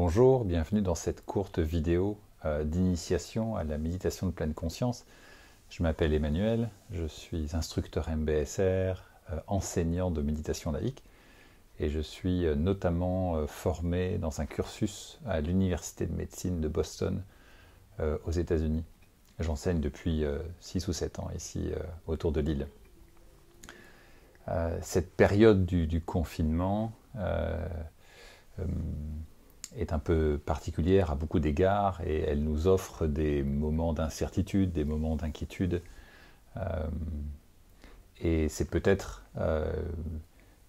Bonjour, bienvenue dans cette courte vidéo d'initiation à la méditation de pleine conscience. Je m'appelle Emmanuel, je suis instructeur MBSR, enseignant de méditation laïque et je suis notamment formé dans un cursus à l'Université de médecine de Boston aux États-Unis. J'enseigne depuis 6 ou 7 ans ici autour de l'île. Cette période du confinement est un peu particulière à beaucoup d'égards et elle nous offre des moments d'incertitude, des moments d'inquiétude. Et c'est peut-être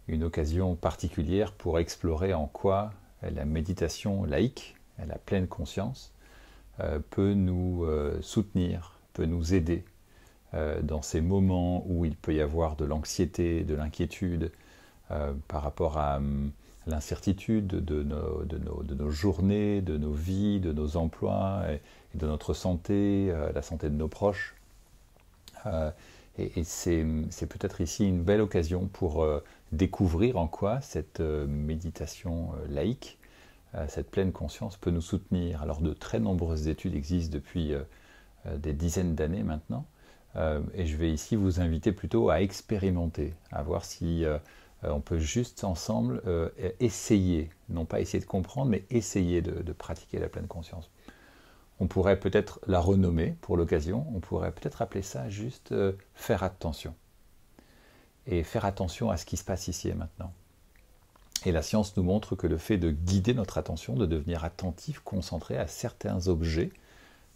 une occasion particulière pour explorer en quoi la méditation laïque, la pleine conscience, peut nous soutenir, peut nous aider dans ces moments où il peut y avoir de l'anxiété, de l'inquiétude par rapport à l'incertitude de nos journées, de nos vies, de nos emplois et de notre santé, la santé de nos proches. Et c'est peut-être ici une belle occasion pour découvrir en quoi cette méditation laïque, cette pleine conscience peut nous soutenir. Alors de très nombreuses études existent depuis des dizaines d'années maintenant, et je vais ici vous inviter plutôt à expérimenter, à voir si on peut juste ensemble essayer, non pas essayer de comprendre, mais essayer de pratiquer la pleine conscience. On pourrait peut-être la renommer pour l'occasion, on pourrait peut-être appeler ça juste faire attention. Et faire attention à ce qui se passe ici et maintenant. Et la science nous montre que le fait de guider notre attention, de devenir attentif, concentré à certains objets,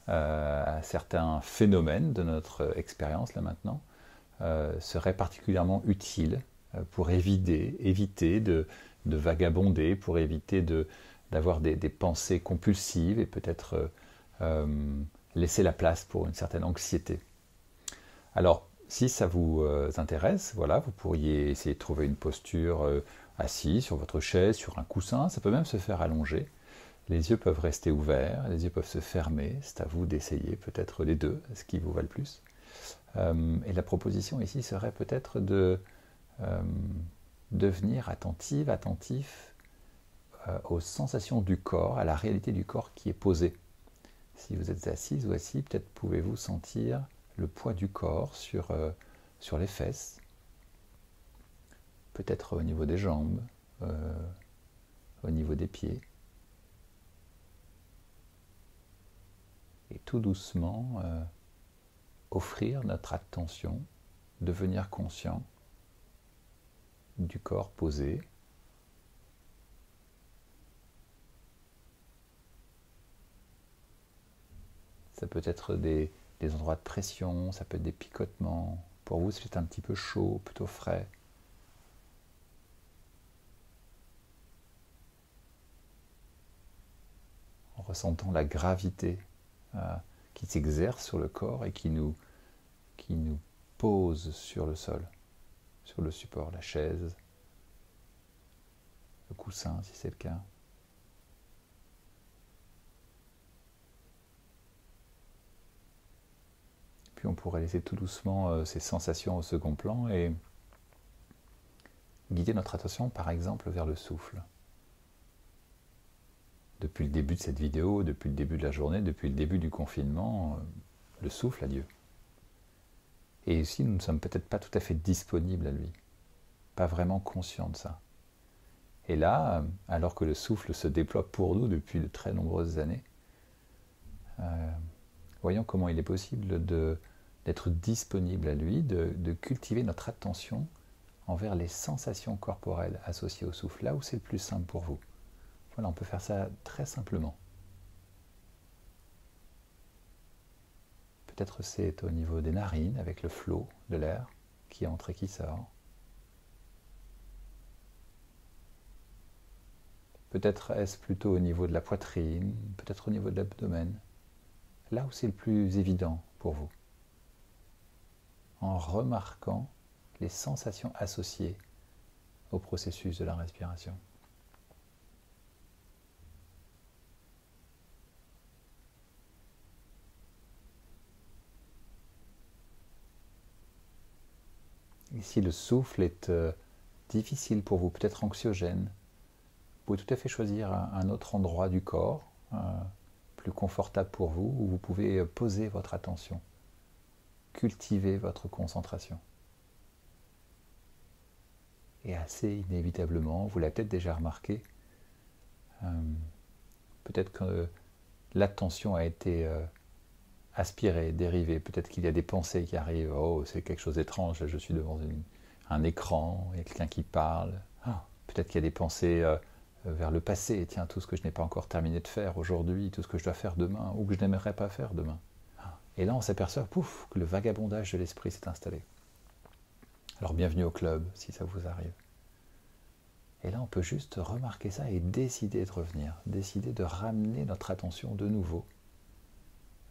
à certains phénomènes de notre expérience là maintenant, serait particulièrement utile pour éviter de vagabonder, pour éviter d'avoir des pensées compulsives et peut-être laisser la place pour une certaine anxiété. Alors, si ça vous intéresse, voilà, vous pourriez essayer de trouver une posture assis sur votre chaise, sur un coussin, ça peut même se faire allongé. Les yeux peuvent rester ouverts, les yeux peuvent se fermer, c'est à vous d'essayer peut-être les deux, ce qui vous va le plus. Et la proposition ici serait peut-être de devenir attentif aux sensations du corps, à la réalité du corps qui est posée. Si vous êtes assise ou assis, peut-être pouvez-vous sentir le poids du corps sur les fesses, peut-être au niveau des jambes, au niveau des pieds. Et tout doucement, offrir notre attention, devenir conscient du corps posé. Ça peut être des endroits de pression, ça peut être des picotements. Pour vous, c'est un petit peu chaud, plutôt frais. En ressentant la gravité qui s'exerce sur le corps et qui nous pose sur le sol, sur le support, la chaise, le coussin si c'est le cas. Puis on pourrait laisser tout doucement ces sensations au second plan et guider notre attention par exemple vers le souffle. Depuis le début de cette vidéo, depuis le début de la journée, depuis le début du confinement, le souffle a Dieu. Et aussi, nous ne sommes peut-être pas tout à fait disponibles à lui, pas vraiment conscients de ça. Et là, alors que le souffle se déploie pour nous depuis de très nombreuses années, voyons comment il est possible d'être disponible à lui, de cultiver notre attention envers les sensations corporelles associées au souffle, là où c'est le plus simple pour vous. Voilà, on peut faire ça très simplement. Peut-être c'est au niveau des narines, avec le flot de l'air qui entre et qui sort. Peut-être est-ce plutôt au niveau de la poitrine, peut-être au niveau de l'abdomen, là où c'est le plus évident pour vous, en remarquant les sensations associées au processus de la respiration. Et si le souffle est difficile pour vous, peut-être anxiogène, pouvez tout à fait choisir un autre endroit du corps, plus confortable pour vous, où vous pouvez poser votre attention, cultiver votre concentration. Et assez inévitablement, vous l'avez peut-être déjà remarqué, peut-être que l'attention a été aspirée, dérivée, peut-être qu'il y a des pensées qui arrivent, oh c'est quelque chose d'étrange, je suis devant un écran, il y a quelqu'un qui parle, peut-être qu'il y a des pensées vers le passé, tiens, tout ce que je n'ai pas encore terminé de faire aujourd'hui, tout ce que je dois faire demain, ou que je n'aimerais pas faire demain. Et là on s'aperçoit, pouf, que le vagabondage de l'esprit s'est installé. Alors bienvenue au club, si ça vous arrive. Et là on peut juste remarquer ça et décider de revenir, décider de ramener notre attention de nouveau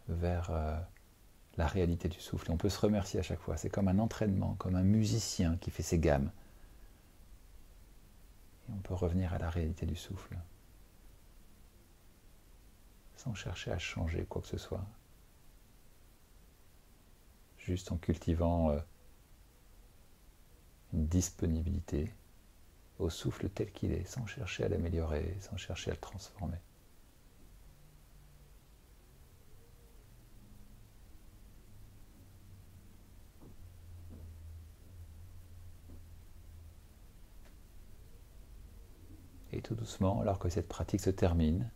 vers la réalité du souffle. Et on peut se remercier à chaque fois, c'est comme un entraînement, comme un musicien qui fait ses gammes. Et on peut revenir à la réalité du souffle, sans chercher à changer quoi que ce soit. Juste en cultivant une disponibilité au souffle tel qu'il est, sans chercher à l'améliorer, sans chercher à le transformer. Et tout doucement, alors que cette pratique se termine,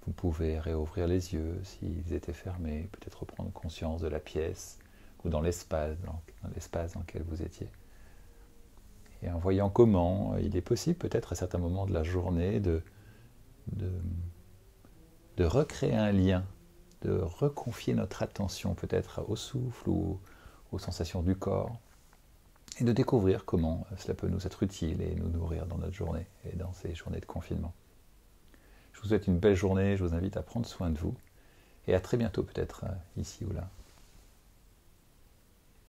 vous pouvez réouvrir les yeux s'ils étaient fermés, peut-être reprendre conscience de la pièce ou dans l'espace dans lequel vous étiez. Et en voyant comment il est possible peut-être à certains moments de la journée de recréer un lien, de reconfier notre attention peut-être au souffle ou aux sensations du corps, et de découvrir comment cela peut nous être utile et nous nourrir dans notre journée et dans ces journées de confinement. Je vous souhaite une belle journée, je vous invite à prendre soin de vous, et à très bientôt peut-être ici ou là.